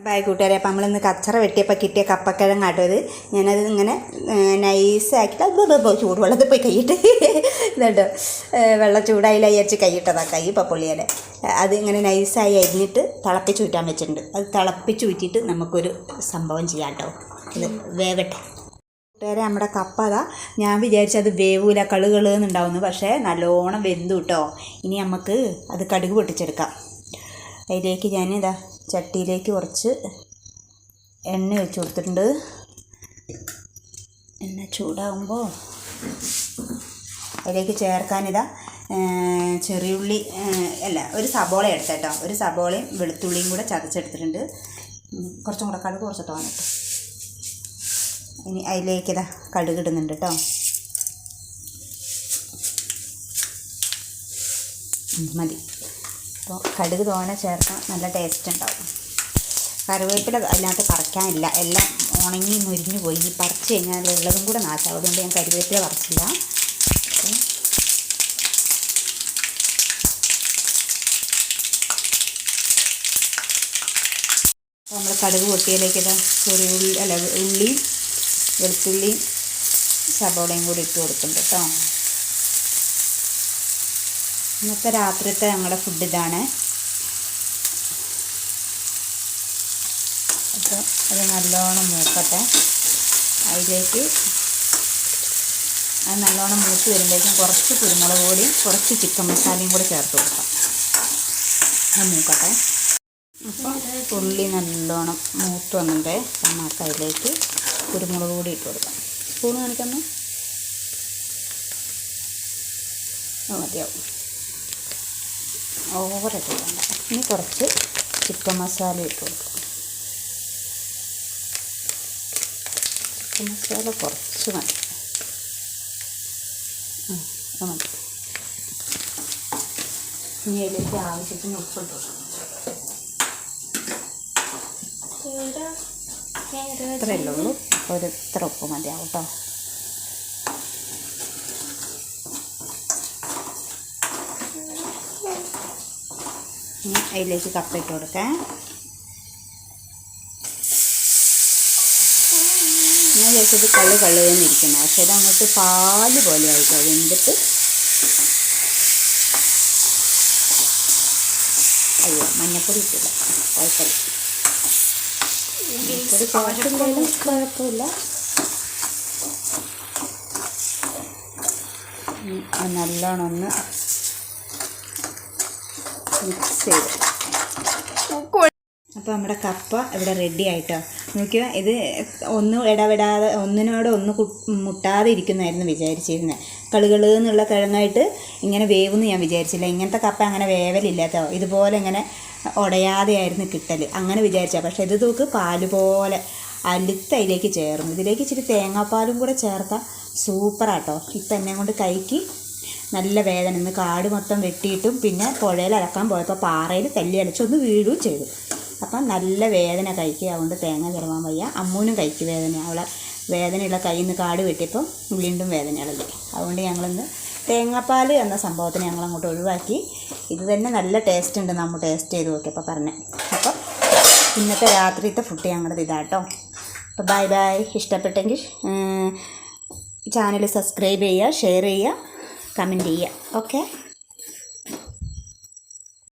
Bye കൂട്ടുകാരെ, അപ്പം നമ്മളിന്ന് കച്ചറ വെട്ടിയപ്പോൾ കിട്ടിയ കപ്പക്കിഴങ്ങാട്ടോ ഇത്. ഞാനത് ഇങ്ങനെ നൈസാക്കിയിട്ട് ചൂടുവെള്ളത്തിൽ പോയി കൈയിട്ട് ഇതുണ്ടോ, വെള്ളം ചൂടായില്ല വിചാരിച്ച് കൈയിട്ടതാണ്. കൈ ഇപ്പോൾ പൊള്ളിയാലേ അത് ഇങ്ങനെ നൈസായി അരിഞ്ഞിട്ട് തിളപ്പിച്ച് ഊറ്റാൻ വെച്ചിട്ടുണ്ട്. അത് തിളപ്പിച്ച് ഊറ്റിയിട്ട് നമുക്കൊരു സംഭവം ചെയ്യാം കേട്ടോ. ഇത് വേവട്ടെ കൂട്ടുകാരെ. നമ്മുടെ കപ്പ അതാ, ഞാൻ വിചാരിച്ചത് വേവൂല കളുകളുന്നുണ്ടാവുന്നു, പക്ഷേ നല്ലോണം വെന്തു കേട്ടോ. ഇനി നമുക്ക് അത് കടുക് പൊട്ടിച്ചെടുക്കാം. അതിലേക്ക് ഞാനിതാ ചട്ടിയിലേക്ക് കുറച്ച് എണ്ണ ഒഴിച്ച് കൊടുത്തിട്ടുണ്ട്. എണ്ണ ചൂടാകുമ്പോൾ അതിലേക്ക് ചേർക്കാനിതാ ചെറിയുള്ളി ഒരു സബോള എടുത്തേട്ടോ. ഒരു സബോളയും വെളുത്തുള്ളിയും കൂടെ ചതച്ചെടുത്തിട്ടുണ്ട്. കുറച്ചും കൂടെ കടുക് കുറച്ച് തോന്നിട്ട് ഇനി അതിലേക്കിതാ കടുക് ഇടുന്നുണ്ട് കേട്ടോ. മതി. അപ്പോൾ കടുക് തോനെ ചേർക്കാൻ നല്ല ടേസ്റ്റ് ഉണ്ടാവും. കറിവേപ്പില അതിനകത്ത് പറിക്കാനില്ല, എല്ലാം ഉണങ്ങി മുരിഞ്ഞു പോയി. ഈ പറിച്ച് കഴിഞ്ഞാൽ ഉള്ളതും കൂടെ നാശാവും. അതുകൊണ്ട് ഞാൻ കറിവേപ്പില പറിച്ചില്ല. നമ്മൾ കടുക് പൊട്ടിയതിലേക്ക് ഉള്ളിയും വെളുത്തുള്ളിയും സബോളയും കൂടി ഇട്ട് കൊടുക്കുന്നുണ്ട് കേട്ടോ. ഇന്നത്തെ രാത്രിത്തെ ഞങ്ങളുടെ ഫുഡ് ഇതാണ്. അപ്പോൾ അത് നല്ലോണം മൂക്കട്ടെ. അതിലേക്ക് അത് നല്ലോണം മൂത്ത് വരുമ്പോഴേക്കും കുറച്ച് കുരുമുളക് പൊടിയും കുറച്ച് ചിക്കൻ മസാലയും കൂടെ ചേർത്ത് കൊടുക്കാം. അത് മൂക്കട്ടെ. അപ്പോൾ ഉള്ളി നല്ലോണം മൂത്ത് വന്നിട്ട് നമുക്ക് അതിലേക്ക് കുരുമുളക് പൊടി ഇട്ട് കൊടുക്കാം. സ്പൂൺ കാണിക്കുന്നു മതിയാവും, ഓവറായിട്ട് വേണ്ട. ഇനി കുറച്ച് ചിക്കൻ മസാല ഇട്ട് കൊടുക്കാം. ചിക്കൻ മസാല കുറച്ച് മതി, അത് മതി. ഇനി അതിലേക്ക് ആവശ്യത്തിന് ഉപ്പിട്ട് കൊടുക്കാം. ഇത്രയല്ലേ ഉള്ളൂ, അപ്പോൾ ഇത്ര ഉപ്പ് മതിയാവും കേട്ടോ. ഇനി അതിലേക്ക് കപ്പ ഇട്ട് കൊടുക്കാം. ഞാൻ വിചാരിച്ചത് കള്ളുന്നിരിക്കുന്നു, പക്ഷേ ഇത് അങ്ങോട്ട് പാല് പോലെ ആയിട്ടോ. വെന്തിട്ട് അയ്യോ മഞ്ഞപ്പൊടി ഇട്ടില്ല, കുഴപ്പമില്ല. മഞ്ഞപ്പൊടി കുഴപ്പമില്ല. നല്ലോണം ഒന്ന് മിക്സ് ചെയ്ത്. അപ്പോൾ നമ്മുടെ കപ്പ ഇവിടെ റെഡി ആയിട്ടോ. നോക്കിയോ, ഇത് ഒന്നും ഇടവിടാതെ ഒന്നിനോട് മുട്ടാതെ ഇരിക്കുന്നതായിരുന്നു വിചാരിച്ചിരുന്നത്. കളുകൾ എന്നുള്ള കിഴങ്ങായിട്ട് ഇങ്ങനെ വേവെന്ന് ഞാൻ വിചാരിച്ചില്ല. ഇങ്ങനത്തെ കപ്പ അങ്ങനെ വേവലില്ലാത്തോ, ഇതുപോലെ ഇങ്ങനെ ഉടയാതെ ആയിരുന്നു കിട്ടൽ, അങ്ങനെ വിചാരിച്ചാൽ. പക്ഷേ ഇത് നോക്ക് പാല് പോലെ അലുത്ത് അതിലേക്ക് ചേർന്നു. ഇതിലേക്ക് ഇച്ചിരി തേങ്ങാപ്പാലും കൂടെ ചേർത്താൽ സൂപ്പറാട്ടോ. ഇപ്പം എന്നെ കൊണ്ട് കൈക്ക് നല്ല വേദന. ഇന്ന് കാട് മൊത്തം വെട്ടിയിട്ടും പിന്നെ പുഴയിൽ അലക്കാൻ പോയപ്പോൾ പാറയിൽ തല്ലി അലച്ചൊന്ന് വീഴുകയും ചെയ്തു. അപ്പം നല്ല വേദന കൈക്ക്, അതുകൊണ്ട് തേങ്ങ ചിരവാൻ വയ്യ. അമ്മൂനും കൈക്ക് വേദന, അവളെ വേദനയുള്ള കയ്യിൽ നിന്ന് കാട് വെട്ടിയപ്പം വീണ്ടും വേദനകളല്ലേ. അതുകൊണ്ട് ഞങ്ങളിന്ന് തേങ്ങാപ്പാൽ എന്ന സംഭവത്തിന് ഞങ്ങളങ്ങോട്ട് ഒഴിവാക്കി. ഇത് തന്നെ നല്ല ടേസ്റ്റ് ഉണ്ട്, നമ്മൾ ടേസ്റ്റ് ചെയ്ത് നോക്കിയപ്പോൾ പറഞ്ഞത്. അപ്പോൾ ഇന്നത്തെ രാത്രിത്തെ ഫുഡ് ഞങ്ങളുടെ ഇതാട്ടോ. അപ്പോൾ ബൈ ബൈ. ഇഷ്ടപ്പെട്ടെങ്കിൽ ചാനൽ സബ്സ്ക്രൈബ് ചെയ്യുക, ഷെയർ ചെയ്യുക, കമൻറ്റ് ചെയ്യുക. ഓക്കെ.